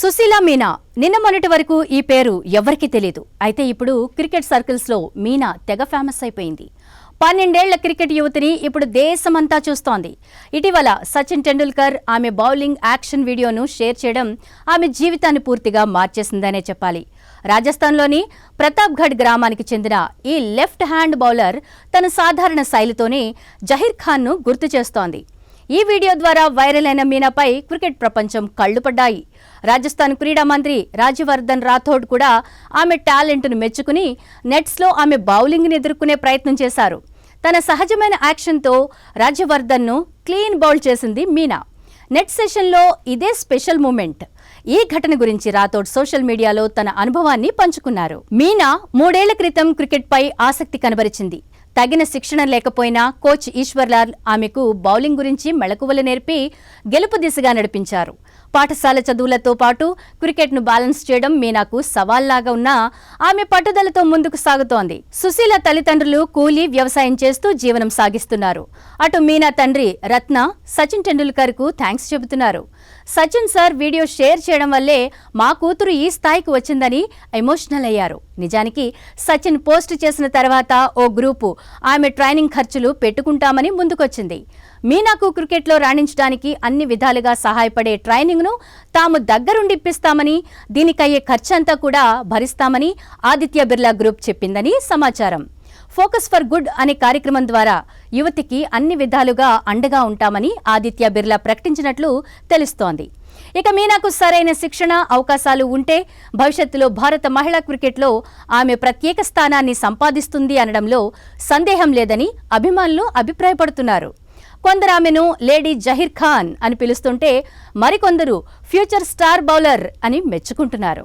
సుశీల మీనా నిన్న మొన్నటి వరకు ఈ పేరు ఎవరికీ తెలియదు. అయితే ఇప్పుడు క్రికెట్ సర్కిల్స్ లో మీనా తెగ ఫేమస్ అయిపోయింది. 12 ఏళ్ల క్రికెట్ యువతిని ఇప్పుడు దేశమంతా చూస్తోంది. ఇటీవల సచిన్ టెండూల్కర్ ఆమె బౌలింగ్ యాక్షన్ వీడియోను షేర్ చేయడం ఆమె జీవితాన్ని పూర్తిగా మార్చేసిందనే చెప్పాలి. రాజస్థాన్లోని ప్రతాప్గఢ్ గ్రామానికి చెందిన ఈ లెఫ్ట్ హ్యాండ్ బౌలర్ తన సాధారణ శైలితోనే జహీర్ ఖాన్ను గుర్తు చేస్తోంది. ఈ వీడియో ద్వారా వైరల్ అయిన మీనాపై క్రికెట్ ప్రపంచం కళ్లు పడ్డాయి. రాజస్థాన్ క్రీడా మంత్రి రాజ్యవర్ధన్ రాథోడ్ కూడా ఆమె టాలెంట్ను మెచ్చుకుని నెట్స్లో ఆమె బౌలింగ్ని ఎదుర్కొనే ప్రయత్నం చేశారు. తన సహజమైన యాక్షన్తో రాజ్యవర్ధన్ను క్లీన్ బౌల్ చేసింది మీనా. నెట్ సెషన్లో ఇదే స్పెషల్ మూమెంట్. ఈ ఘటన గురించి రాథోడ్ సోషల్ మీడియాలో తన అనుభవాన్ని పంచుకున్నారు. మీనా 3 ఏళ్ల క్రితం క్రికెట్పై ఆసక్తి కనబరిచింది. తగిన శిక్షణ లేకపోయినా కోచ్ ఈశ్వర్లాల్ ఆమెకు బౌలింగ్ గురించి మెళకువలు నేర్పి గెలుపు దిశగా నడిపించారు. పాఠశాల చదువులతో పాటు క్రికెట్ను బ్యాలెన్స్ చేయడం మీనాకు సవాల్లాగా ఉన్నా ఆమె పట్టుదలతో ముందుకు సాగుతోంది. సుశీల తల్లిదండ్రులు కూలీ వ్యవసాయం చేస్తూ జీవనం సాగిస్తున్నారు. అటు మీనా తండ్రి రత్న సచిన్ టెండూల్కర్ కు థ్యాంక్స్ చెబుతున్నారు. సచిన్ సార్ వీడియో షేర్ చేయడం వల్లే మా కూతురు ఈ స్థాయికి వచ్చిందని ఎమోషనల్ అయ్యారు. నిజానికి సచిన్ పోస్ట్ చేసిన తర్వాత ఓ గ్రూపు ఆమె ట్రైనింగ్ ఖర్చులు పెట్టుకుంటామని ముందుకొచ్చింది. మీనాకు క్రికెట్లో రాణించడానికి అన్ని విధాలుగా సహాయపడే ట్రైనింగ్ను తాము దగ్గరుండి ఇప్పిస్తామని, దీనికయ్యే ఖర్చంతా కూడా భరిస్తామని ఆదిత్య బిర్లా గ్రూప్ చెప్పిందని సమాచారం. ఫోకస్ ఫర్ గుడ్ అనే కార్యక్రమం ద్వారా యువతికి అన్ని విధాలుగా అండగా ఉంటామని ఆదిత్య బిర్లా ప్రకటించినట్లు తెలుస్తోంది. ఇక మీనాకు సరైన శిక్షణ అవకాశాలు ఉంటే భవిష్యత్తులో భారత మహిళా క్రికెట్లో ఆమె ప్రత్యేక స్థానాన్ని సంపాదిస్తుంది అనడంలో సందేహం లేదని అభిమానులు అభిప్రాయపడుతున్నారు. కొందరు ఆమెను లేడీ జహీర్ ఖాన్ అని పిలుస్తుంటే మరికొందరు ఫ్యూచర్ స్టార్ బౌలర్ అని మెచ్చుకుంటున్నారు.